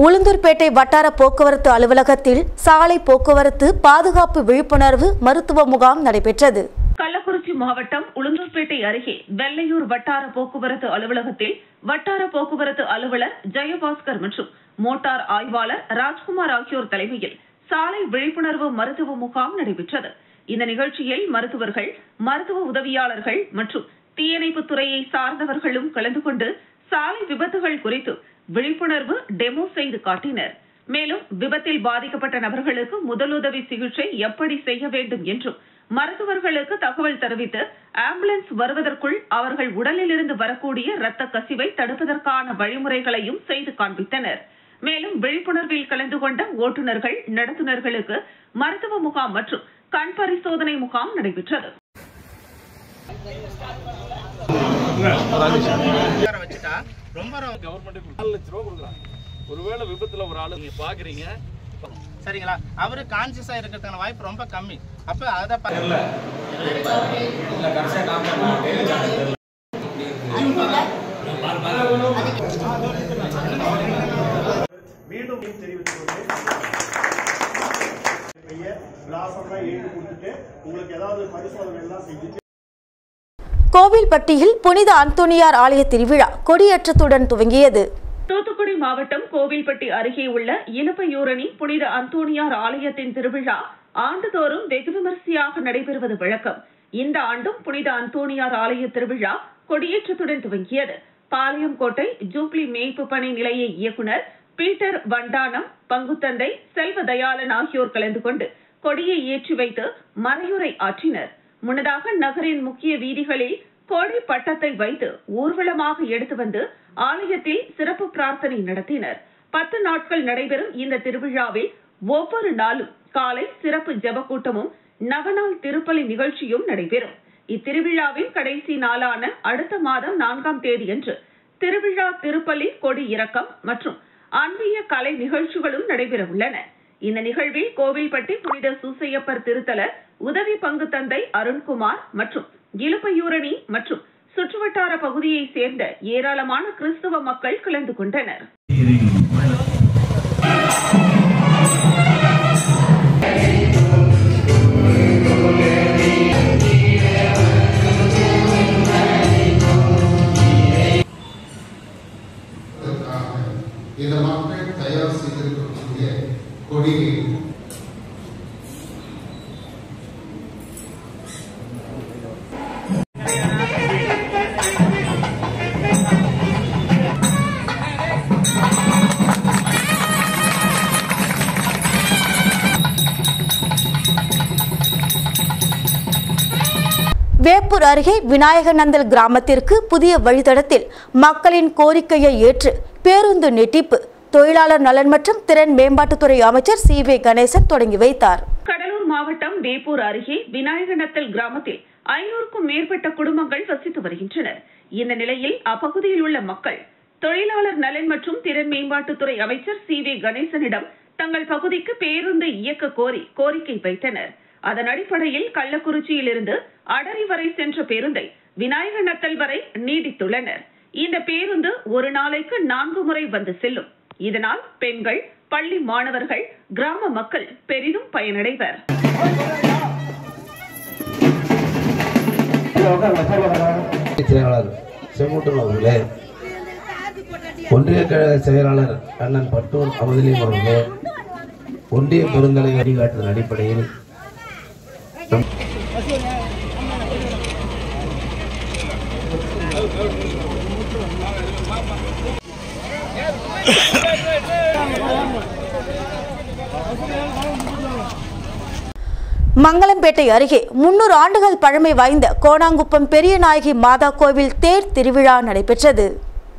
உளுந்தூர்பேட்டை வட்டார போக்குவரத்து அலுவலகத்தில் சாலை போக்குவரத்து பாதுகாப்பு விழிப்புணர்வு மருத்துவ முகாம் நடைபெற்றது. கள்ளக்குறிச்சி மாவட்டம் உளுந்தூர்பேட்டை அருகே வெள்ளையூர் வட்டார போக்குவரத்து அலுவலகத்தில் வட்டார போக்குவரத்து அலுவலர் ஜெயபாஸ்கர் மற்றும் மோட்டார் ஆய்வாளர் ராஜ்குமார் ஆகியோர் தலைமையில் சாலை விழிப்புணர்வு மருத்துவ முகாம் நடைபெற்றது. இந்த நிகழ்ச்சியில் மருத்துவர்கள், மருத்துவ உதவியாளர்கள் மற்றும் தீயணைப்பு துறையை சார்ந்தவர்களும் கலந்து கொண்டு சாலை விபத்துகள் குறித்து விழிப்புணர்வு டெமோ செய்து காட்டினர். மேலும் விபத்தில் பாதிக்கப்பட்ட நபர்களுக்கு முதலுதவி சிகிச்சை எப்படி செய்ய வேண்டும் என்றும் மருத்துவர்களுக்கு தகவல் தெரிவித்து ஆம்புலன்ஸ் வருவதற்குள் அவர்கள் உடலில் இருந்து வரக்கூடிய இரத்த கசிவை தடுப்பதற்கான வழிமுறைகளையும் செய்து காண்பித்தனர். மேலும் விழிப்புணர்வில் கலந்து கொண்ட ஓட்டுநர்கள், நடத்துனர்களுக்கு மருத்துவ முகாம் மற்றும் கண் பரிசோதனை முகாம் நடைபெற்றது. ஒருவேளை விபத்துல ஒரு ஆளு நீங்க பாக்குறீங்க சரிங்களா, அவரு கான்சியஸா இருக்கிறதுக்கான வாய்ப்பு ரொம்ப கம்மி. அப்ப அத மீண்டும் தெரிவித்துக் உங்களுக்கு ஏதாவது பரிசோதனை எல்லாம் செஞ்சு கோவில்பட்டியில் புனித அந்தோணியார் ஆலய திருவிழா கொடியேற்றத்துடன் துவங்கியது. தூத்துக்குடி மாவட்டம் கோவில்பட்டி அருகே உள்ள இலுப்பையூரணி புனித அந்தோணியார் ஆலயத்தின் திருவிழா ஆண்டுதோறும் வெகு விமரிசையாக நடைபெறுவது வழக்கம். இந்த ஆண்டும் புனித அந்தோணியார் ஆலய திருவிழா கொடியேற்றத்துடன் துவங்கியது. பாளையங்கோட்டை ஜூப்ளி மேய்ப்பு பணி நிலைய இயக்குநர் பீட்டர் வண்டானம், பங்குத்தந்தை செல்வதயாளன் ஆகியோர் கலந்து கொண்டு கொடியை ஏற்றி வைத்து மறையுரை ஆற்றினர். முன்னதாக நகரின் முக்கிய வீதிகளில் கோடி பட்டத்தை வைத்து ஊர்வலமாக எடுத்து வந்து ஆலயத்தில் சிறப்பு பிரார்த்தனை நடத்தினர். 10 நாட்கள் நடைபெறும் இந்த திருவிழாவில் ஒவ்வொரு நாளும் காலை சிறப்பு ஜெப கூட்டமும் நவநாள் திருப்பலி நிகழ்ச்சியும் நடைபெறும். இத்திருவிழாவின் கடைசி நாளான அடுத்த மாதம் 4ஆம் தேதியன்று திருவிழா திருப்பலி, கொடி இறக்கம் மற்றும் ஆன்மீக கலை நிகழ்ச்சிகளும் நடைபெற உள்ளன. இந்த நிகழ்வில் கோவில்பட்டி புனித சூசையப்பர் திருத்தல உதவி பங்கு தந்தை அருண்குமார் மற்றும் இலுப்பையூரணி மற்றும் சுற்றுவட்டார பகுதியை சேர்ந்த ஏராளமான கிறிஸ்தவ மக்கள் கலந்து கொண்டனர். இந்த மக்கள் தயார் செய்திருக்கக்கூடிய கொடியை வேப்பூர் அருகே விநாயகநந்தல் கிராமத்திற்கு புதிய வழித்தடத்தில் மக்களின் கோரிக்கையை ஏற்று பேருந்து நீட்டிப்பு தொழிலாளர் நலன் மற்றும் திறன் மேம்பாட்டுத்துறை அமைச்சர் சி.வே. கணேசன் தொடங்கி வைத்தார். கடலூர் மாவட்டம் வேப்பூர் அருகே விநாயகநத்தல் கிராமத்தில் 500க்கும் மேற்பட்ட குடும்பங்கள் வசித்து வருகின்றனர். இந்த நிலையில் அப்பகுதியில் உள்ள மக்கள் தொழிலாளர் நலன் மற்றும் திறன் மேம்பாட்டுத்துறை அமைச்சர் சி.வே. கணேசனிடம் தங்கள் பகுதிக்கு பேருந்து இயக்க கோரி கோரிக்கை வைத்தனர். அதன் அடிப்படையில் கள்ளக்குறிச்சியில் இருந்து அடரி வரை சென்ற பேருந்தை விநாயகநத்தல் வரை நீடித்துள்ளனர். இந்த பேருந்து ஒரு நாளைக்கு 4 முறை வந்து செல்லும். இதனால் பெண்கள், பள்ளி மாணவர்கள், கிராம மக்கள் பெரிதும் பயனடைவர். செயலாளர் செம்மூட்டன் அவர்களே, ஒன்றிய கழக செயலாளர் அண்ணன் பட்டூர் அமதலியம் அவர்களே, ஒன்றிய பெருந்தலை வழிகாட்டுதல் அடிப்படையில் மங்களம்பேட்டை அருகே 300 ஆண்டுகள் பழமை வாய்ந்த கோணாங்குப்பம் பெரியநாயகி மாதா கோவில் தேர் திருவிழா நடைபெற்றது.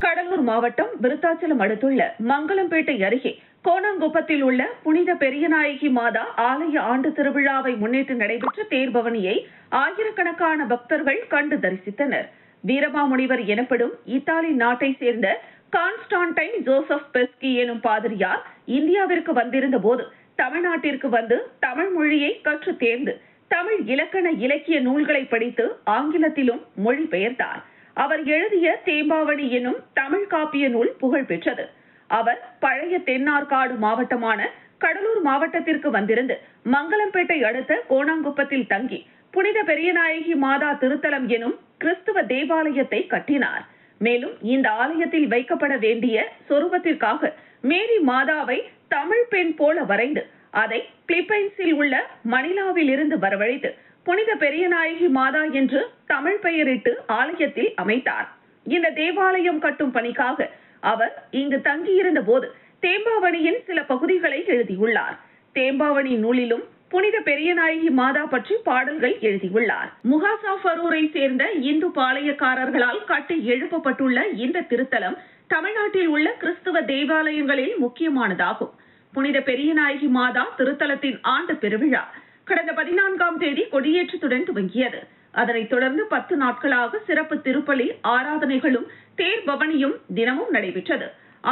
கடலூர் மாவட்டம் விருத்தாச்சலம் அடுத்துள்ள மங்களம்பேட்டை அருகே கோணாங்குப்பத்தில் உள்ள புனித பெரியநாயகி மாதா ஆலய ஆண்டு திருவிழாவை முன்னிட்டு நடைபெற்ற தேர்பவனியை ஆயிரக்கணக்கான பக்தர்கள் கண்டு தரிசித்தனர். வீரமாமுனிவர் எனப்படும் இத்தாலி நாட்டை சேர்ந்த கான்ஸ்டான்டைன் ஜோசப் பெஸ்கி எனும் பாதிரியார் இந்தியாவிற்கு வந்திருந்த போது தமிழ்நாட்டிற்கு வந்து தமிழ் மொழியை கற்று தேர்ந்து தமிழ் இலக்கண இலக்கிய நூல்களை படித்து ஆங்கிலத்திலும் மொழிபெயர்த்தார். அவர் எழுதிய தேம்பாவணி எனும் தமிழ் காப்பிய நூல் புகழ் பெற்றது. அவர் பழைய தென்னார்காடு மாவட்டமான கடலூர் மாவட்டத்திற்கு வந்திருந்து மங்கலம்பேட்டை அடுத்த கோணாங்குப்பத்தில் தங்கி புனித பெரியநாயகி மாதா திருத்தலம் எனும் கிறிஸ்துவ தேவாலயத்தை கட்டினார். மேலும் இந்த ஆலயத்தில் வைக்கப்பட வேண்டிய சொரூபத்திற்காக மேரி மாதாவை தமிழ் பெண் போல வரைந்து அதை பிலிப்பைன்ஸில் உள்ள மணிலாவில் இருந்து வரவழைத்து புனித பெரியநாயகி மாதா என்று தமிழ் பெயரிட்டு ஆலயத்தில் அமைத்தார். இந்த தேவாலயம் கட்டும் பணிக்காக அவர் இங்கு தங்கியிருந்த போது தேம்பாவணியின் சில பகுதிகளை எழுதியுள்ளார். தேம்பாவணி நூலிலும் புனித பெரியநாயகி மாதா பற்றி பாடல்கள் எழுதியுள்ளார். முகாசாஃபரூரை சேர்ந்த இந்து பாளையக்காரர்களால் கட்டி எழுப்பப்பட்டுள்ள இந்த திருத்தலம் தமிழ்நாட்டில் உள்ள கிறிஸ்துவ தேவாலயங்களில் முக்கியமானதாகும். புனித பெரியநாயகி மாதா திருத்தலத்தின் ஆண்டு பெருவிழா கடந்த 14ஆம் தேதி கொடியேற்றத்துடன் துவங்கியது. அதனைத் தொடர்ந்து 10 நாட்களாக சிறப்பு திருப்பலி ஆராதனைகளும் தேர் பவனியும் தினமும் நடைபெற்றது.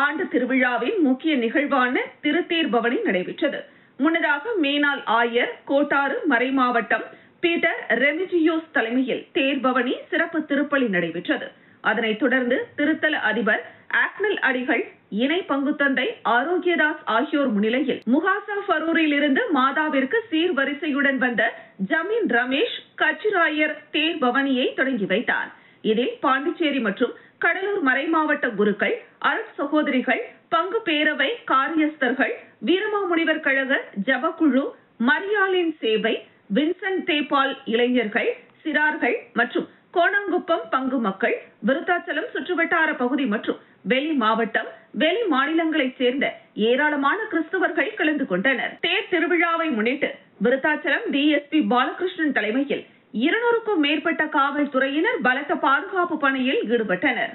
ஆண்டு திருவிழாவின் முக்கிய நிகழ்வான திருத்தேர் பவனி நடைபெற்றது. முன்னதாக மேனாள் ஆயர் கோட்டாறு மறைமாவட்டம் பீட்டர் ரெமிஜியோஸ் தலைமையில் தேர் பவனி சிறப்பு திருப்பலி நடைபெற்றது. அதனைத் தொடர்ந்து திருத்தல அதிபர் ஆக்னல் அடிகள், இணை பங்குத்தந்தை ஆரோக்கியதாஸ் ஆகியோர் முன்னிலையில் முகாசாஃபரூரில் இருந்து மாதாவிற்கு சீர்வரிசையுடன் வந்த ஜமீன் ரமேஷ் கச்சிராயர் தேர் பவனியை தொடங்கி வைத்தார். இதில் பாண்டிச்சேரி மற்றும் கடலூர் மறைமாவட்ட குருக்கள், அருட் சகோதரிகள், பங்கு பேரவை காரியஸ்தர்கள், வீரமாமுனிவர் கழக ஜபக்குழு, மரியாளின் சேவை, வின்சென்ட் தேபால் இளைஞர்கள், சிறார்கள் மற்றும் கோணாங்குப்பம் பங்கு மக்கள், விருத்தாச்சலம் சுற்றுவட்டார பகுதி மற்றும் வெளி மாவட்டம், வெளி மாநிலங்களைச் சேர்ந்த ஏராளமான கிறிஸ்தவர்கள் கலந்து கொண்டனர். தேர் திருவிழாவை முன்னிட்டு விருத்தாச்சலம் டிஎஸ்பி பாலகிருஷ்ணன் தலைமையில் 200க்கும் மேற்பட்ட காவல்துறையினர் பலத்த பாதுகாப்பு பணியில் ஈடுபட்டனர்.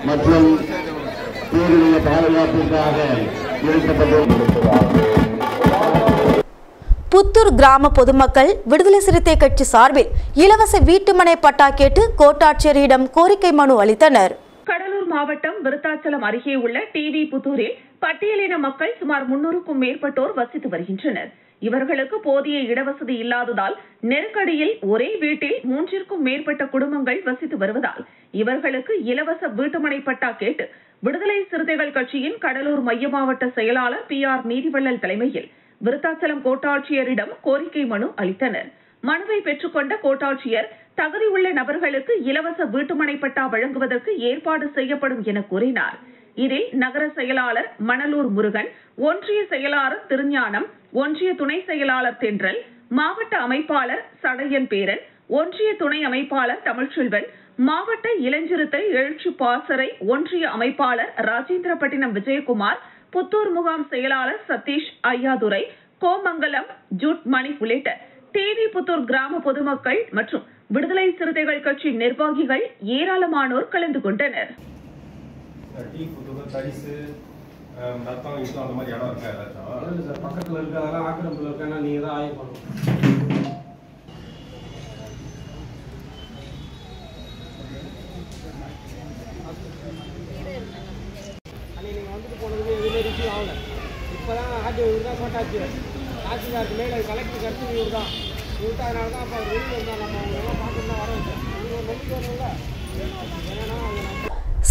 மற்றும் பேருடைய பாதுகாப்பிற்காக புத்தூர் கிராம பொதுமக்கள் விடுதலை சிறுத்தை கட்சி சார்பில் இலவச வீட்டுமனை பட்டா கேட்டு கோட்டாட்சியரிடம் கோரிக்கை மனு அளித்தனர். கடலூர் மாவட்டம் விருத்தாச்சலம் அருகே உள்ள டிவி புத்தூரில் பட்டியலின மக்கள் சுமார் 300க்கும் மேற்பட்டோர் வசித்து வருகின்றனர். இவர்களுக்கு போதிய இடவசதி இல்லாததால் நெருக்கடியில் ஒரே வீட்டில் 3ற்கும் மேற்பட்ட குடும்பங்கள் வசித்து வருவதால் இவர்களுக்கு இலவச வீட்டுமனை பட்டா கேட்டு விடுதலை சிறுத்தைகள் கட்சியின் கடலூர் மைய மாவட்ட செயலாளர் PR நீதிவள்ளல் தலைமையில் விருத்தாச்சலம் கோட்டாட்சியரிடம் கோரிக்கை மனு அளித்தனர். மனுவை பெற்றுக்கொண்ட கோட்டாட்சியர் தகுதியுள்ள நபர்களுக்கு இலவச வீட்டுமனை பட்டா வழங்குவதற்கு ஏற்பாடு செய்யப்படும் என கூறினார். இதில் நகர செயலாளர் மணலூர் முருகன், ஒன்றிய செயலாளர் திருஞானம், ஒன்றிய துணை செயலாளர் தென்றல், மாவட்ட அமைப்பாளர் சடையன் பேரன், ஒன்றிய துணை அமைப்பாளர் தமிழ்ச்செல்வன், மாவட்ட இளஞ்சிறுத்தை எழுச்சி பாசறை ஒன்றிய அமைப்பாளர் ராஜேந்திரப்பட்டினம் விஜயகுமார், புத்தூர் முகாம் செயலாளர் சதீஷ் ஐயாதுரை, கோமங்கலம் ஜூட் மணி உள்ளிட்ட டிவி புத்தூர் கிராம பொதுமக்கள் மற்றும் விடுதலை சிறுத்தைகள் கட்சி நிர்வாகிகள் ஏராளமானோர் கலந்து கொண்டனர். பக்கத்தில் இருக்க அதெல்லாம் ஆக்கிரமிப்பில் இருக்கா, நீங்க தான் ஆய்வு பண்ணணும். நீங்கள் வந்துட்டு போனதுக்கு எதுவுமே ரிசீவ் ஆகலை. இப்போ தான் ஆட்சி இவர் தான் கோட்டாட்சியர், ஆட்சியாருக்கு மேலே கலெக்டர் கருத்து இவர் தான். இவர்தான் அதனால தான் அப்போ வெளியில் இருந்தால் நம்ம அவங்களெல்லாம் பார்த்துட்டு தான் வர வச்சோம். இவர் ஒரு நம்பிக்கை வரல. ஏன்னா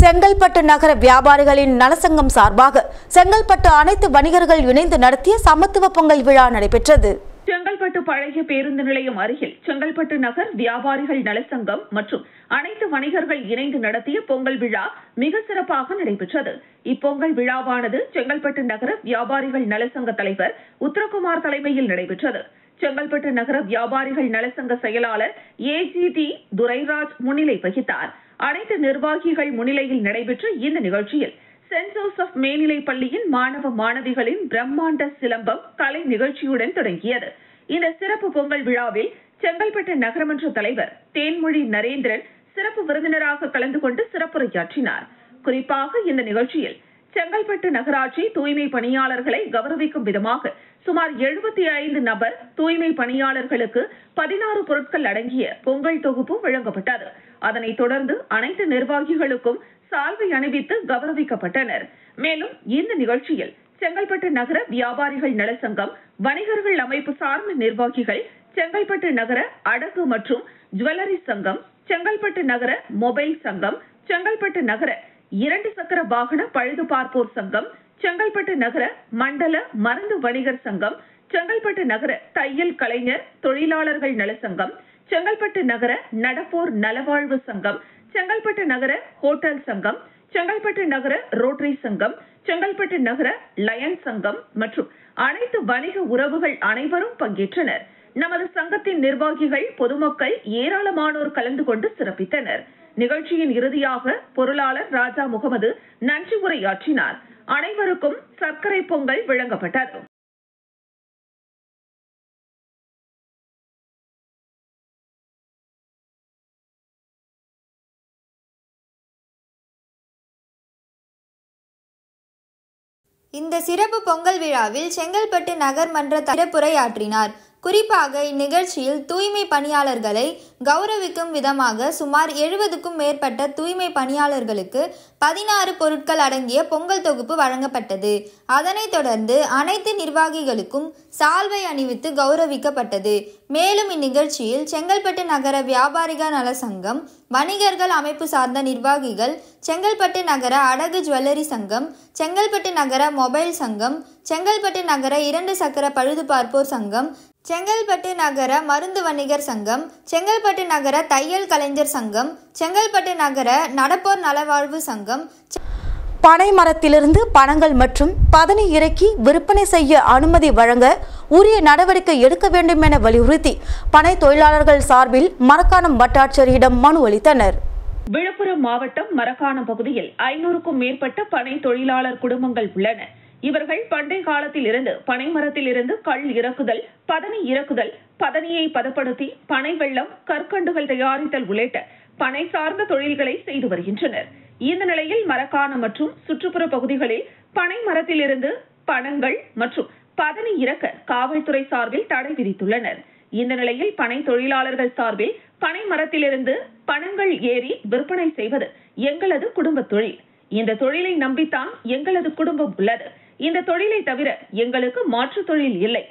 செங்கல்பட்டு நகர வியாபாரிகளின் நலசங்கம் சார்பாக செங்கல்பட்டு அனைத்து வணிகர்கள் இணைந்து நடத்திய சமத்துவ பொங்கல் விழா நடைபெற்றது. செங்கல்பட்டு பழைய பேருந்து நிலையம் அருகில் செங்கல்பட்டு நகர் வியாபாரிகள் நலசங்கம் மற்றும் அனைத்து வணிகர்கள் இணைந்து நடத்திய பொங்கல் விழா மிக சிறப்பாக நடைபெற்றது. இப்பொங்கல் விழாவானது செங்கல்பட்டு நகர வியாபாரிகள் நலசங்க தலைவர் உத்தரகுமார் தலைமையில் நடைபெற்றது. செங்கல்பட்டு நகர வியாபாரிகள் நலசங்க செயலாளர் AGT துரைராஜ் முன்னிலை வகித்தார். அனைத்து நிர்வாகிகள் முன்னிலையில் நடைபெற்ற இந்த நிகழ்ச்சியில் சென்ட் ஜோசப் மேல்நிலை பள்ளியின் மாணவ மாணவிகளின் பிரம்மாண்ட சிலம்பம் கலை நிகழ்ச்சியுடன் தொடங்கியது. இந்த சிறப்பு பொங்கல் விழாவில் செங்கல்பட்டு நகரமன்ற தலைவர் தேன்மொழி நரேந்திரன் சிறப்பு விருந்தினராக கலந்து கொண்டு சிறப்புரையாற்றினார். குறிப்பாக இந்த நிகழ்ச்சியில் செங்கல்பட்டு நகராட்சி தூய்மை பணியாளர்களை கௌரவிக்கும் விதமாக சுமார் 75 நபர் தூய்மை பணியாளர்களுக்கு 16 பொருட்கள் அடங்கிய பொங்கல் தொகுப்பு வழங்கப்பட்டது. அதனைத் தொடர்ந்து அனைத்து நிர்வாகிகளுக்கும் சால்வை அணிவித்து கௌரவிக்கப்பட்டனர். மேலும் இந்த நிகழ்ச்சியில் செங்கல்பட்டு நகர வியாபாரிகள் நலச்சங்கம், வணிகர்கள் அமைப்பு சார்ந்த நிர்வாகிகள், செங்கல்பட்டு நகர அடகு மற்றும் ஜுவல்லரி சங்கம், செங்கல்பட்டு நகர மொபைல் சங்கம், செங்கல்பட்டு நகர 2 சக்கர வாகன பழுது பார்ப்போர் சங்கம், செங்கல்பட்டு நகர மண்டல மருந்து வணிகர் சங்கம், செங்கல்பட்டு நகர தையல் கலைஞர் தொழிலாளர்கள் நலச்சங்கம், செங்கல்பட்டு நகர நடப்போர் நலவாழ்வு சங்கம், செங்கல்பட்டு நகர ஹோட்டல் சங்கம், செங்கல்பட்டு நகர ரோட்டரி சங்கம், செங்கல்பட்டு நகர லயன் சங்கம் மற்றும் அனைத்து வணிக உறவுகள் அனைவரும் பங்கேற்றனர். நமது சங்கத்தின் நிர்வாகிகள், பொதுமக்கள் ஏராளமானோர் கலந்து கொண்டு சிறப்பித்தனர். நிகழ்ச்சியின் இறுதியாக பொருளாளர் ராஜா முகமது நன்றி உரையாற்றினார். அனைவருக்கும் சர்க்கரை பொங்கல் வழங்கப்பட்டது. இந்த சிறப்பு பொங்கல் விழாவில் செங்கல்பட்டு நகர் மன்ற சிறப்புரையாற்றினார். குறிப்பாக இந்நிகழ்ச்சியில் தூய்மை பணியாளர்களை கௌரவிக்கும் விதமாக சுமார் 70க்கும் மேற்பட்ட தூய்மை பணியாளர்களுக்கு 16 பொருட்கள் அடங்கிய பொங்கல் தொகுப்பு வழங்கப்பட்டது. அதனைத் தொடர்ந்து அனைத்து நிர்வாகிகளுக்கும் சால்வை அணிவித்து கௌரவிக்கப்பட்டது. மேலும் இந்நிகழ்ச்சியில் செங்கல்பட்டு நகர வியாபாரிகள் நல சங்கம், வணிகர்கள் அமைப்பு சார்ந்த நிர்வாகிகள், செங்கல்பட்டு நகர அடகு ஜுவல்லரி சங்கம், செங்கல்பட்டு நகர மொபைல் சங்கம், செங்கல்பட்டு நகர 2 சக்கர பழுது பார்ப்போர் சங்கம், செங்கல்பட்டு நகர மருந்து வணிகர் சங்கம், செங்கல்பட்டு நகர தையல் கலைஞர் சங்கம், செங்கல்பட்டு நகர நடப்போர் நலவாழ்வு சங்கம், பனை மரத்திலிருந்து பழங்கள் மற்றும் பதனி இறக்கி விற்பனை செய்ய அனுமதி வழங்க உரிய நடவடிக்கை எடுக்க வேண்டும் என வலியுறுத்தி பனை தொழிலாளர்கள் சார்பில் மரக்காணம் வட்டாட்சியரிடம் மனு அளித்தனர். விழுப்புரம் மாவட்டம் மரக்காணம் பகுதியில் 500க்கும் மேற்பட்ட பனை தொழிலாளர் குடும்பங்கள் உள்ளன. இவர்கள் பண்டைய காலத்தில் இருந்து பனை மரத்தில் இருந்து கள் இறக்குதல், பதனி இறக்குதல், பதனியை பதப்படுத்தி பனை வெள்ளம், கற்கண்டுகள் தயாரித்தல் உள்ளிட்ட பனை சார்ந்த தொழில்களை செய்து வருகின்றனர். இந்த நிலையில் மரக்காணம் மற்றும் சுற்றுப்புற பகுதிகளில் பனை மரத்தில் இருந்து பழங்கள் மற்றும் பதனி இறக்க காவல்துறை சார்பில் தடை விதித்துள்ளனர். இந்த நிலையில் பனை தொழிலாளர்கள் சார்பில் பனை மரத்திலிருந்து பழங்கள் ஏறி விற்பனை செய்வது எங்களது குடும்ப தொழில். இந்த தொழிலை நம்பித்தான் எங்களது குடும்பம் உள்ளது. இந்த தொழிலை தவிர எங்களுக்கு மாற்று தொழில் இல்லை.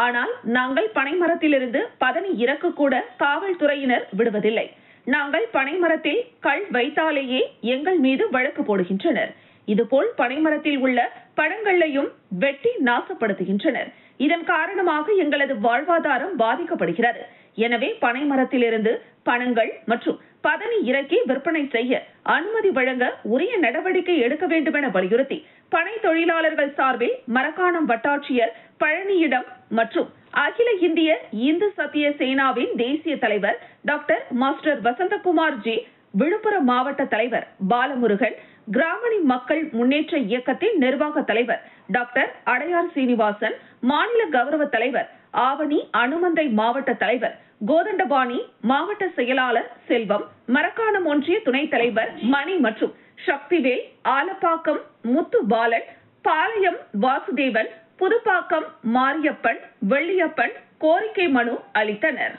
ஆனால் நாங்கள் பனை மரத்திலிருந்து பதனி இறக்க கூட காவல்துறையினர் விடுவதில்லை. நாங்கள் பனை மரத்தில் கள் வைத்தாலேயே எங்கள் மீது வழக்கு போடுகின்றனர். இதுபோல் பனை மரத்தில் உள்ள பழங்களையும் வெட்டி நாசப்படுத்துகின்றனர். இதன் காரணமாக எங்களது வாழ்வாதாரம் பாதிக்கப்படுகிறது. எனவே பனை மரத்திலிருந்து பழங்கள் மற்றும் பதனி இறக்கி விற்பனை செய்ய அனுமதி வழங்க உரிய நடவடிக்கை எடுக்க வேண்டும் என வலியுறுத்தி பனை தொழிலாளர்கள் சார்பில் மரக்காணம் வட்டாட்சியர் பழனியிடம் மற்றும் அகில இந்திய இந்து சத்திய சேனாவின் தேசிய தலைவர் டாக்டர் மாஸ்டர் வசந்தகுமார் ஜி, விழுப்புரம் மாவட்ட தலைவர் பாலமுருகன், கிராமணி மக்கள் முன்னேற்ற இயக்கத்தின் நிர்வாக தலைவர் டாக்டர் அடையார் சீனிவாசன், மாநில கௌரவ தலைவர் ஆவணி அனுமந்தை மாவட்ட தலைவர் கோதண்டபாணி, மாவட்ட செயலாளர் செல்வம், மரக்காணம் ஒன்றிய துணைத் தலைவர் மணி மற்றும் சக்திவேல், ஆலப்பாக்கம் முத்து பாலன், பாளையம் வாசுதேவன், புதுப்பாக்கம் மாரியப்பன், வெள்ளியப்பன் கோரிக்கை மனு அளித்தனர்.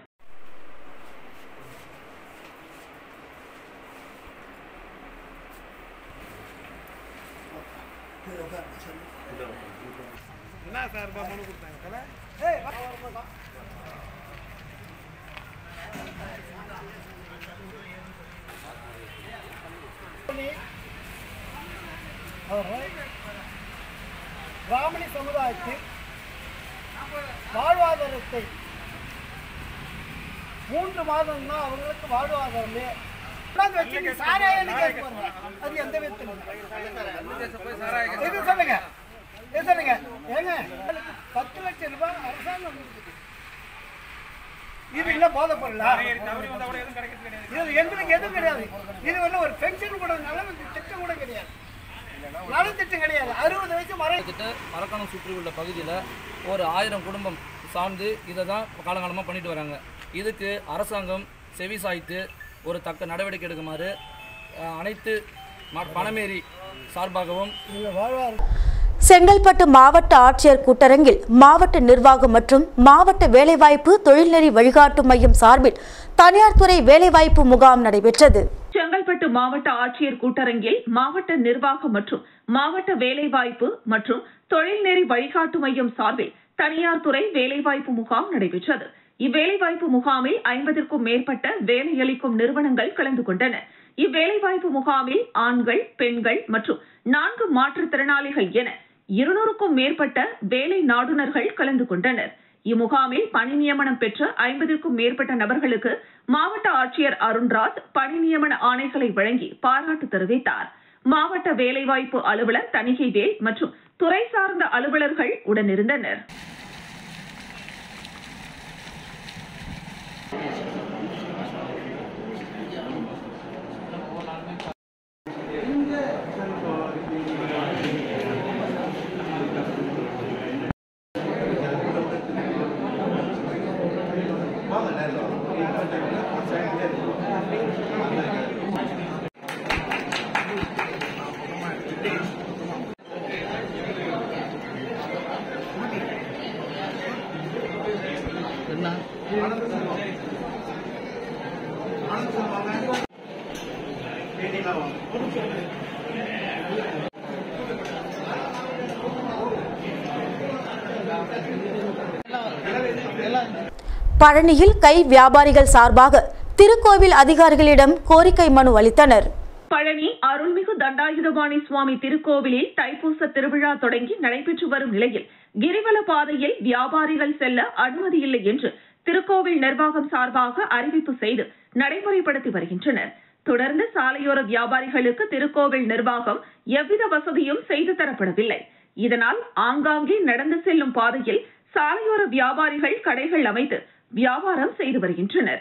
பிராமணி சமுதாயத்தில் வாழ்வாதாரத்தை 3 மாதம் தான் அவர்களுக்கு வாழ்வாதாரமே. அது எந்த விதத்தில் சொல்லுங்க ஏங்க 10 லட்சம் ரூபாய் அரசாங்கம் இது இல்ல போதை பொருளா? இது எங்களுக்கு எதுவும் கிடையாது. இது வந்து ஒரு பென்ஷன் கூட நல்ல திட்டம் கூட கிடையாது. நலத்திட்டம் கிடையாது. 60 வயசு மரக்காணம் சுற்றி உள்ள பகுதியில் ஒரு 1000 குடும்பம் சார்ந்து இதை தான் காலங்காலமாக பண்ணிட்டு வராங்க. இதுக்கு அரசாங்கம் செவி சாய்த்து ஒரு தக்க நடவடிக்கை எடுக்குமாறு அனைத்து பணமேரி சார்பாகவும் செங்கல்பட்டு மாவட்ட ஆட்சியர் கூட்டரங்கில் மாவட்ட நிர்வாகம் மற்றும் மாவட்ட வேலைவாய்ப்பு தொழில்நெறி வழிகாட்டு மையம் சார்பில் தனியார் துறை வேலைவாய்ப்பு முகாம் நடைபெற்றது. செங்கல்பட்டு மாவட்ட ஆட்சியர் கூட்டரங்கில் மாவட்ட நிர்வாகம் மற்றும் மாவட்ட வேலைவாய்ப்பு மற்றும் தொழில்நெறி வழிகாட்டு மையம் சார்பில் தனியார் துறை வேலைவாய்ப்பு முகாம் நடைபெற்றது. இவ்வேலைவாய்ப்பு முகாமில் 50க்கும் மேற்பட்ட வேலையளிக்கும் நிறுவனங்கள் கலந்து கொண்டன. இவ்வேலைவாய்ப்பு முகாமில் ஆண்கள், பெண்கள் மற்றும் 4 மாற்றுத்திறனாளிகள் என 200க்கும் மேற்பட்ட வேலை நாடுனர்கள் கலந்து கொண்டனர். இம்முகாமில் பணி நியமனம் பெற்ற 50க்கும் மேற்பட்ட நபர்களுக்கு மாவட்ட ஆட்சியர் அருண்ராஜ் பணி நியமன ஆணைகளை வழங்கி பாராட்டு தெரிவித்தார். மாவட்ட வேலைவாய்ப்பு அலுவலர் தணிகைவேல் மற்றும் துறை சார்ந்த அலுவலர்கள் உடனிருந்தனர். பழனியில் கை வியாபாரிகள் சார்பாக திருக்கோவில் அதிகாரிகளிடம் கோரிக்கை மனு அளித்தனர். பழனி அருள்மிகு தண்டாயுதபாணி சுவாமி திருக்கோவிலில் தைப்பூச திருவிழா தொடங்கி நடைபெற்று வரும் நிலையில் கிரிவல பாதையில் வியாபாரிகள் செல்ல அனுமதி இல்லை என்று திருக்கோவில் நிர்வாகம் சார்பாக அறிவிப்பு செய்து நடைமுறைப்படுத்தி வருகின்றனர். தொடர்ந்து சாலையோர வியாபாரிகளுக்கு திருக்கோவில் நிர்வாகம் எவ்வித வசதியும் செய்து தரப்படவில்லை. இதனால் ஆங்காங்கே நடந்து செல்லும் பாதையில் சாலையோர வியாபாரிகள் கடைகள் அமைத்து வியாபாரம் செய்து வருகின்றனர்.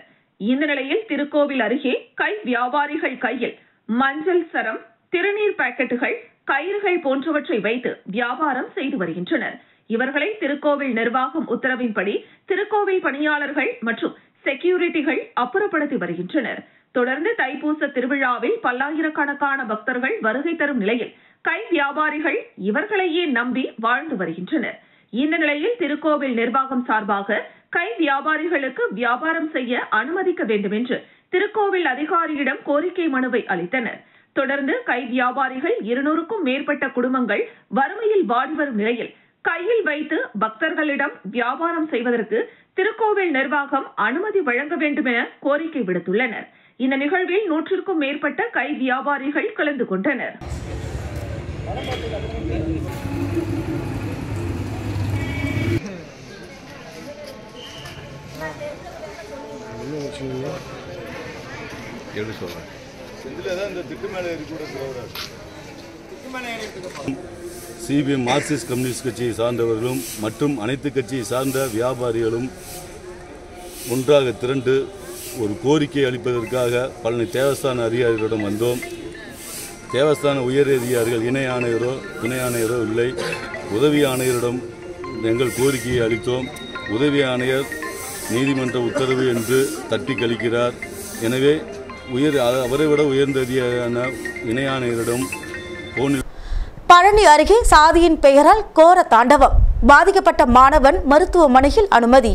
இந்த நிலையில் திருக்கோவில் அருகே கை வியாபாரிகள் கையில் மஞ்சள் சரம், திருநீர் பாக்கெட்டுகள், கயிறுகள் போன்றவற்றை வைத்து வியாபாரம் செய்து வருகின்றனர். இவர்களை திருக்கோவில் நிர்வாகம் உத்தரவின்படி திருக்கோவில் பணியாளர்கள் மற்றும் செக்யூரிட்டிகள் அப்புறப்படுத்தி வருகின்றனர். தொடர்ந்து தைப்பூச திருவிழாவில் பல்லாயிரக்கணக்கான பக்தர்கள் வருகை தரும் நிலையில் கை வியாபாரிகள் இவர்களையே நம்பி வாழ்ந்து வருகின்றனர். இந்த நிலையில் திருக்கோவில் நிர்வாகம் சார்பாக கை வியாபாரிகளுக்கு வியாபாரம் செய்ய அனுமதிக்க வேண்டும் என்று திருக்கோவில் அதிகாரியிடம் கோரிக்கை மனுவை அளித்தனர். தொடர்ந்து கை வியாபாரிகள் 200க்கும் மேற்பட்ட குடும்பங்கள் வறுமையில் வாடி வரும் நிலையில் கையில் வைத்து பக்தர்களிடம் வியாபாரம் செய்வதற்கு திருக்கோவில் நிர்வாகம் அனுமதி வழங்க வேண்டும் என கோரிக்கை விடுத்துள்ளனர். இந்த நிகழ்வில் 100க்கும் மேற்பட்ட கை வியாபாரிகள் கலந்து கொண்டனர். சிபிஎம் மார்க்சிஸ்ட் கம்யூனிஸ்ட் கட்சியை சார்ந்தவர்களும் மற்றும் அனைத்து கட்சியை சார்ந்த வியாபாரிகளும் ஒன்றாக திரண்டு ஒரு கோரிக்கை அளிப்பதற்காக பழனி தேவஸ்தான அதிகாரிகளிடம் வந்தோம். தேவஸ்தான உயர் அதிகாரிகள் இணை ஆணையரோ துணை ஆணையரோ இல்லை. உதவி ஆணையரிடம் எங்கள் கோரிக்கையை அளித்தோம். உதவி ஆணையர் நீதிமன்ற உத்தரவு என்று தட்டி கழிக்கிறார். எனவே அவரை விட உயர்ந்த அதிகாரியான இணை ஆணையரிடம் போனில். பழனி அருகே சாதியின் பெயரால் கோர தாண்டவம், பாதிக்கப்பட்ட மாணவன் மருத்துவமனையில் அனுமதி.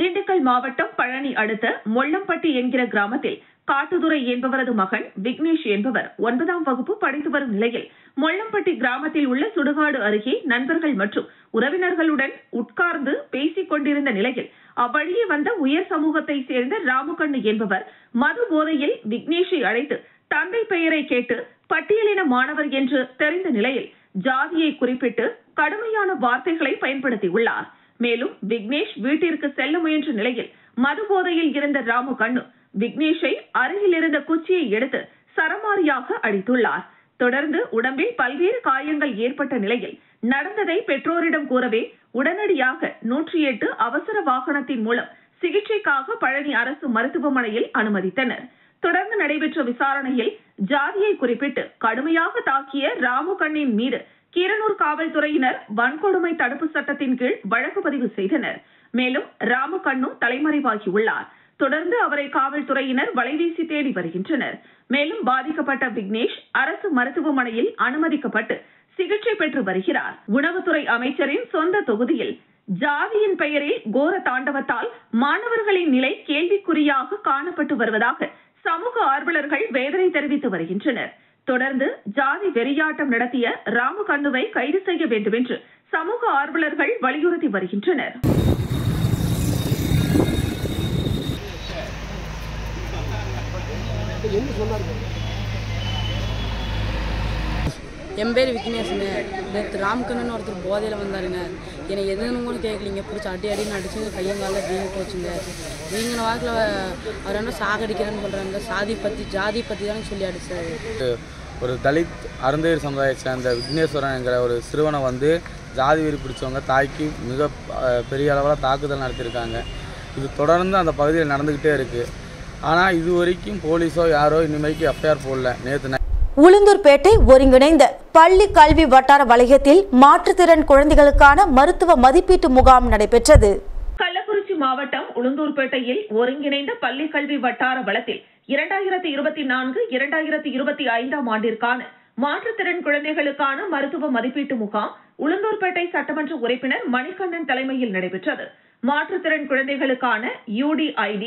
திண்டுக்கல் மாவட்டம் பழனி அடுத்த மொள்ளம்பட்டி என்கிற கிராமத்தில் காட்டுதுரை என்பவரது மகன் விக்னேஷ் என்பவர் 9ஆம் வகுப்பு படித்து வரும் நிலையில் மொள்ளம்பட்டி கிராமத்தில் உள்ள சுடுகாடு அருகே நண்பர்கள் மற்றும் உறவினர்களுடன் உட்கார்ந்து பேசிக் கொண்டிருந்த நிலையில் அவ்வழியே வந்த உயர் சமூகத்தை சேர்ந்த ராமுகண்ணு என்பவர் மது போதையில் விக்னேஷை அழைத்து தந்தை பெயரை கேட்டு பட்டியலின மாணவர் என்று தெரிந்த நிலையில் ஜாதியை குறிப்பிட்டு கடுமையான வார்த்தைகளை பயன்படுத்தியுள்ளார். மேலும் விக்னேஷ் வீட்டிற்கு செல்ல முயன்ற நிலையில் மது போதையில் இருந்த ராமுகண்ணு விக்னேஷை அருகில் இருந்த குச்சியை எடுத்து சரமாரியாக அடித்துள்ளார். தொடர்ந்து உடம்பில் பல்வேறு காயங்கள் ஏற்பட்ட நிலையில் நடந்ததை பெற்றோரிடம் கூறவே உடனடியாக 108 அவசர வாகனத்தின் மூலம் சிகிச்சைக்காக பழனி அரசு மருத்துவமனையில் அனுமதித்தனர். தொடர்ந்து நடைபெற்ற விசாரணையில் ஜாதியை குறிப்பிட்டு கடுமையாக தாக்கிய ராமுகண்ணின் மீது கீரனூர் காவல்துறையினர் வன்கொடுமை தடுப்பு சட்டத்தின் கீழ் வழக்கு பதிவு செய்தனர். மேலும் ராமுகண்ணு தலைமறைவாகியுள்ளார். தொடர்ந்து அவரை காவல்துறையினர் வலைவீசி தேடி வருகின்றனர். மேலும் பாதிக்கப்பட்ட விக்னேஷ் அரசு மருத்துவமனையில் அனுமதிக்கப்பட்டு சிகிச்சை பெற்று வருகிறார். உணவுத்துறை அமைச்சரின் சொந்த தொகுதியில் ஜாதியின் பெயரில் கோர தாண்டவத்தால் மாணவர்களின் நிலை கேள்விக்குறியாக காணப்பட்டு வருவதாக சமூக ஆர்வலர்கள் வேதனை தெரிவித்து வருகின்றனர். தொடர்ந்து ஜாதி வெறியாட்டம் நடத்திய ராமகண்ணுவை கைது செய்ய வேண்டும் என்று சமூக ஆர்வலர்கள் வலியுறுத்தி வருகின்றனர். என் பேர் விக்னேஷுங்க. நேற்று ராம்கண்ணன் ஒருத்தர் போதையில் வந்தாருங்க. என்னை எதுன்னு கூட கேட்கலிங்க. பிடிச்சி அடின்னு அடிச்சுங்க, கையங்காலில் வீங்கி போச்சுங்க. வீங்கின வாக்கில் அவர் என்ன சாகடிக்கிறேன்னு சொல்கிறாங்க. ஜாதி பற்றி தானே சொல்லி அடிச்சாரு. ஒரு தலித் அருந்தையர் சமுதாயத்தை சேர்ந்த விக்னேஸ்வரன் என்கிற ஒரு சிறுவனை வந்து ஜாதி வெறி பிடிச்சவங்க தாக்கி மிக பெரிய அளவில் தாக்குதல் நடத்தியிருக்காங்க. இது தொடர்ந்து அந்த பகுதியில் நடந்துக்கிட்டே இருக்குது. ஆனால் இது வரைக்கும் போலீஸோ யாரோ இனிமேல் எஃப்ஐஆர் போடல. நேற்று உளுந்தூர்பேட்டை ஒருங்கிணைந்த பள்ளி கல்வி வட்டார வலயத்தில் மாற்றுத்திறன் குழந்தைகளுக்கான மருத்துவ மதிப்பீட்டு முகாம் நடைபெற்றது. கள்ளக்குறிச்சி மாவட்டம் உளுந்தூர்பேட்டையில் ஒருங்கிணைந்த பள்ளி கல்வி வட்டார வளத்தில் 2024-2025 ஆண்டிற்கான மாற்றுத்திறன் குழந்தைகளுக்கான மருத்துவ மதிப்பீட்டு முகாம் உளுந்தூர்பேட்டை சட்டமன்ற உறுப்பினர் மணிகண்ணன் தலைமையில் நடைபெற்றது. மாற்றுத்திறன் குழந்தைகளுக்கான UDID,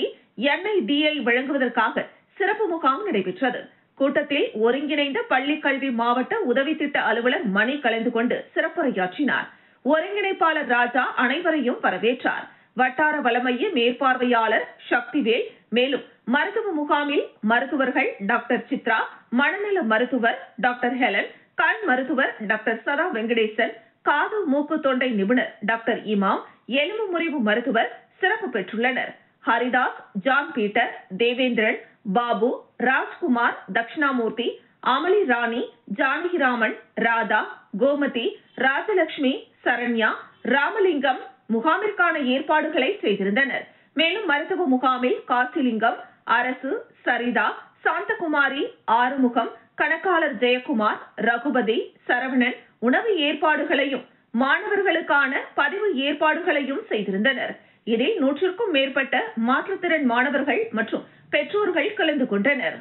NIDI வழங்குவதற்காக சிறப்பு முகாம் நடைபெற்றது. கூட்டத்தில் ஒருங்கிணைந்த பள்ளி கல்வி மாவட்ட உதவி திட்ட அலுவலர் மணி கலந்து கொண்டு சிறப்புரையாற்றினார். ஒருங்கிணைப்பாளர் ராஜா அனைவரையும் வரவேற்றார். வட்டார வளமைய மேற்பார்வையாளர் சக்திவேல் மேலும் மருத்துவ முகாமில் மருத்துவர்கள் டாக்டர் சித்ரா, மனநல மருத்துவர் டாக்டர் ஹெலன், கண் மருத்துவர் டாக்டர் சதா வெங்கடேசன், காது மூக்கு தொண்டை நிபுணர் டாக்டர் இமாம், எலும்பு முறிவு மருத்துவர் சிறப்பு பெற்றுள்ளனர். ஹரிதாஸ், ஜான் பீட்டர், தேவேந்திரன், பாபு, ராஜ்குமார், தட்சிணாமூர்த்தி, அமலி ராணி, ஜானகிராமன், ராதா, கோமதி, ராஜலட்சுமி, சரண்யா, ராமலிங்கம் முகாமிற்கான ஏற்பாடுகளை செய்திருந்தனர். மேலும் மருத்துவ முகாமில் காசிலிங்கம், அரசு, சரிதா, சாந்தகுமாரி, ஆறுமுகம், கணக்காளர் ஜெயக்குமார், ரகுபதி, சரவணன் உணவு ஏற்பாடுகளையும் மாணவர்களுக்கான பதிவு ஏற்பாடுகளையும் செய்திருந்தனர். இதில் 100க்கும் மேற்பட்ட மாற்றுத்திறன் மாணவர்கள் மற்றும் பெற்றோர்கள் கலந்து கொண்டனர்.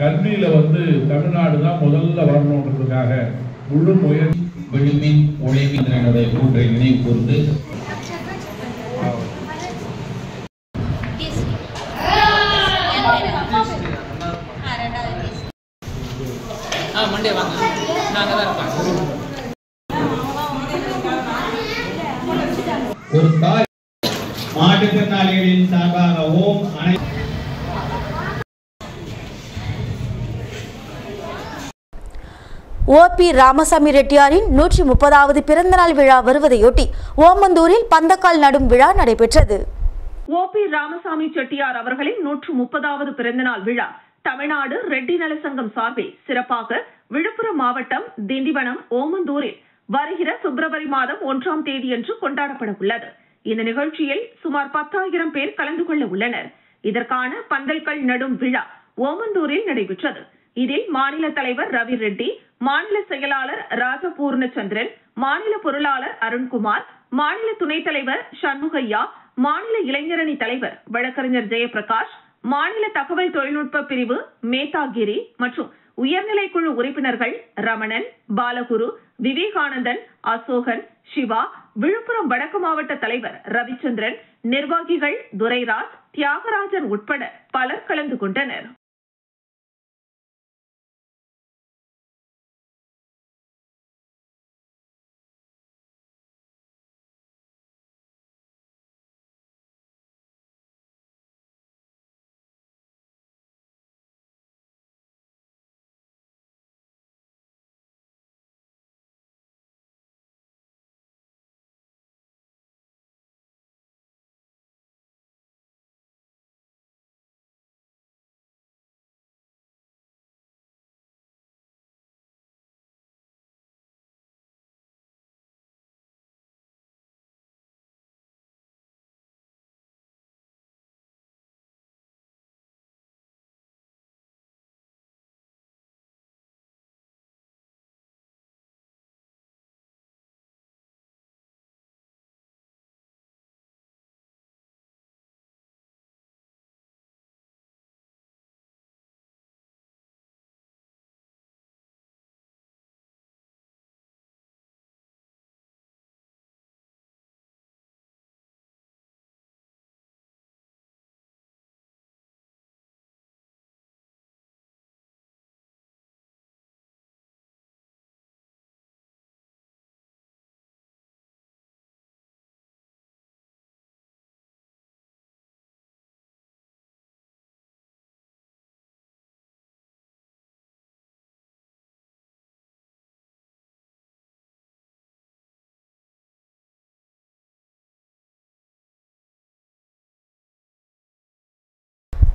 கல்வியில தமிழ்நாடு தான் முதல்ல வரணுன்றதுக்காக முழு முயற்சி விழுமின் ஒளிவினுடைய கூற்றை நினைவு கூர்ந்து மண்டே வாங்க, நாங்க தான் இருக்கோம். ஒரு தாய் மாற்றுத்திறனாளிகளின் சார்பாக OP ராமசாமி ரெட்டியாரின் 130வது பிறந்தநாள் விழா வருவதையொட்டி ஓமந்தூரில் பந்தக்கால் நடும் விழா நடைபெற்றது. OP ராமசாமி செட்டியார் அவர்களின் 130வது பிறந்தநாள் விழா தமிழ்நாடு ரெட்டி நல சங்கம் சார்பில் சிறப்பாக விழுப்புரம் மாவட்டம் திண்டிவனம் ஓமந்தூரில் வருகிற பிப்ரவரி மாதம் 1ஆம் தேதியன்று கொண்டாடப்பட உள்ளது. இந்த நிகழ்ச்சியில் சுமார் 10,000 பேர் கலந்து கொள்ள உள்ளனர். இதற்கான பந்தல்கள் நடும் விழா ஓமந்தூரில் நடைபெற்றது. இதில் மாநில தலைவர் ரவி ரெட்டி, மாநில செயலாளர் ராஜபூர்ணச்சந்திரன், மாநில பொருளாளர் அருண்குமார், மாநில துணைத் தலைவர் சண்முகையா, மாநில இளைஞரணி தலைவர் வழக்கறிஞர் ஜெயபிரகாஷ், மாநில தகவல் தொழில்நுட்ப பிரிவு மேதாகிரி மற்றும் உயர்நிலைக்குழு உறுப்பினர்கள் ரமணன், பாலகுரு, விவேகானந்தன், அசோகன், சிவா, விழுப்புரம் வடக்கு மாவட்ட தலைவர் ரவிச்சந்திரன், நிர்வாகிகள் துரைராஜ், தியாகராஜன் உட்பட பலர் கலந்து கொண்டனர்.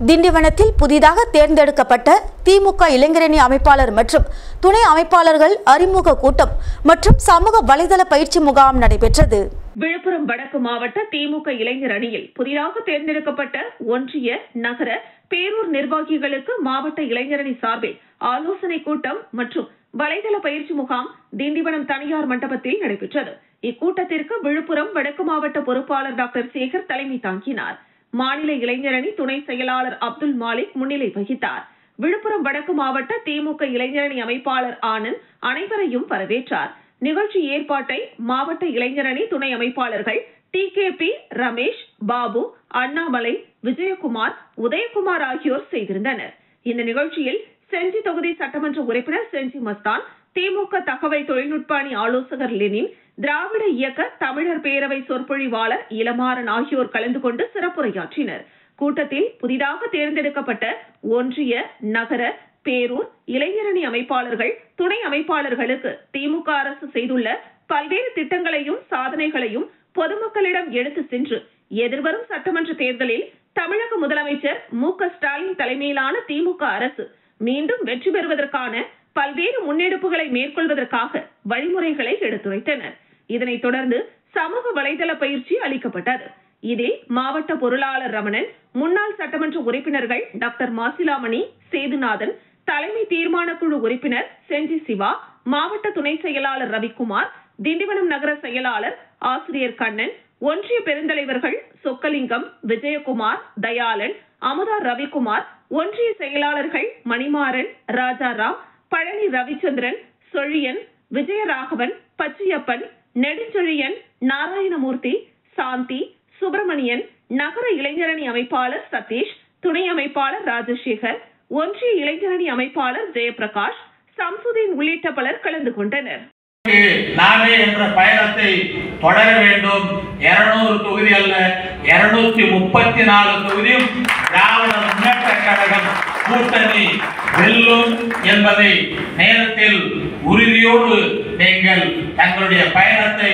திண்டிவனத்தில் புதிதாக தேர்ந்தெடுக்கப்பட்ட திமுக இளைஞரணி அமைப்பாளர் மற்றும் துணை அமைப்பாளர்கள் அறிமுக கூட்டம் மற்றும் சமூக வலைதள பயிற்சி முகாம் நடைபெற்றது. விழுப்புரம் வடக்கு மாவட்ட திமுக இளைஞர் அணியில் புதிதாக தேர்ந்தெடுக்கப்பட்ட ஒன்றிய, நகர, பேரூர் நிர்வாகிகளுக்கு மாவட்ட இளைஞரணி சார்பில் ஆலோசனை கூட்டம் மற்றும் வலைதள பயிற்சி முகாம் திண்டிவனம் தனியார் மண்டபத்தில் நடைபெற்றது. இக்கூட்டத்திற்கு விழுப்புரம் வடக்கு மாவட்ட பொறுப்பாளர் டாக்டர் சேகர் தலைமை தாங்கினார். மாநில இளைஞரணி துணை செயலாளர் அப்துல் மாலிக் முன்னிலை வகித்தார். விழுப்புரம் வடக்கு மாவட்ட திமுக இளைஞரணி அமைப்பாளர் ஆனந்த் அனைவரையும் வரவேற்றார். நிகழ்ச்சி ஏற்பாட்டை மாவட்ட இளைஞரணி துணை அமைப்பாளர்கள் TKP, ரமேஷ், பாபு, அண்ணாமலை, விஜயகுமார், உதயகுமார் ஆகியோர் செய்திருந்தனர். இந்த நிகழ்ச்சியில் செஞ்சி தொகுதி சட்டமன்ற உறுப்பினர் செஞ்சி மஸ்தான், திமுக தகவல் தொழில்நுட்ப அணி ஆலோசகர் லெனின், திராவிட இயக்க தமிழர் பேரவை சொற்பொழிவாளர் இளமாறன் ஆகியோர் கலந்து கொண்டு சிறப்புரையாற்றினர். கூட்டத்தில் புதிதாக தேர்ந்தெடுக்கப்பட்ட ஒன்றிய, நகர, பேரூர் இளைஞரணி அமைப்பாளர்கள், துணை அமைப்பாளர்களுக்கு திமுக அரசு செய்துள்ள பல்வேறு திட்டங்களையும் சாதனைகளையும் பொதுமக்களிடம் எடுத்து சென்று எதிர்வரும் சட்டமன்ற தேர்தலில் தமிழக முதலமைச்சர் மு.க. ஸ்டாலின் தலைமையிலான திமுக அரசு மீண்டும் வெற்றி பெறுவதற்கான பல்வேறு முன்னெடுப்புகளை மேற்கொள்வதற்காக வழிமுறைகளை எடுத்துரைத்தனர். இதனைத் தொடர்ந்து சமூக வலைதள பயிற்சி அளிக்கப்பட்டது. இதில் மாவட்ட பொருளாளர் ரமணன், முன்னாள் சட்டமன்ற உறுப்பினர்கள் டாக்டர் மாசிலாமணி, சேதுநாதன், தலைமை தீர்மான குழு உறுப்பினர் செஞ்சி சிவா, மாவட்ட துணை செயலாளர் ரவிக்குமார், திண்டிவனம் நகர செயலாளர் ஆசிரியர் கண்ணன், ஒன்றிய பெருந்தலைவர்கள் சொக்கலிங்கம், விஜயகுமார், தயாளன், அமுதா ரவிக்குமார், ஒன்றிய செயலாளர்கள் மணிமாறன், ராஜாராம், பழனி ரவிச்சந்திரன், சொழியன், விஜயராகவன், பச்சையப்பன், நெடுஞ்செழியன், நாராயணமூர்த்தி, சாந்தி, சுப்பிரமணியன், நகர இளைஞரணி அமைப்பாளர் சதீஷ், துணை அமைப்பாளர் ராஜசேகர், ஒன்றிய இளைஞரணி அமைப்பாளர் ஜெயபிரகாஷ், சம்சுதீன் உள்ளிட்ட பலர் கலந்து கொண்டனர். நாமே என்ற பயணத்தை தொடர வேண்டும். 200 தொகுதி அல்ல, 234 தொகுதியும் திராவிட முன்னேற்ற கழகம் கூட்டணி வெல்லும் என்பதை நேரத்தில் உறுதியோடு நீங்கள் தங்களுடைய பயணத்தை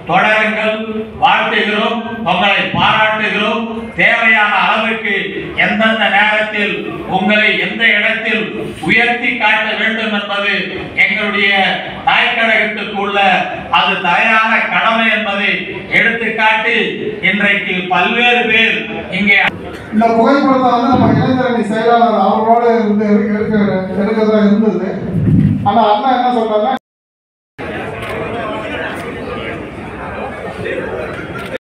தொடருங்கள். வாழ்த்துகிறோம், உங்களை பாராட்டுகிறோம். தேவையான அளவுக்கு எந்தெந்த நேரத்தில் உங்களை எந்த இடத்தில் உயர்த்தி காட்ட வேண்டும் என்பது எங்களுடைய தாய்க்கழகத்துக்கு உள்ள அது தயாரான கடமை என்பதை எடுத்துக்காட்டி இன்றைக்கு பல்வேறு பேர் இங்கே இந்த புகைப்படத்தை வந்து நம்ம இளைஞரணி செயலாளர் அவரோட இருந்து எடுக்கிறதா இருந்தது. ஆனா அண்ணா என்ன சொல்றாங்க,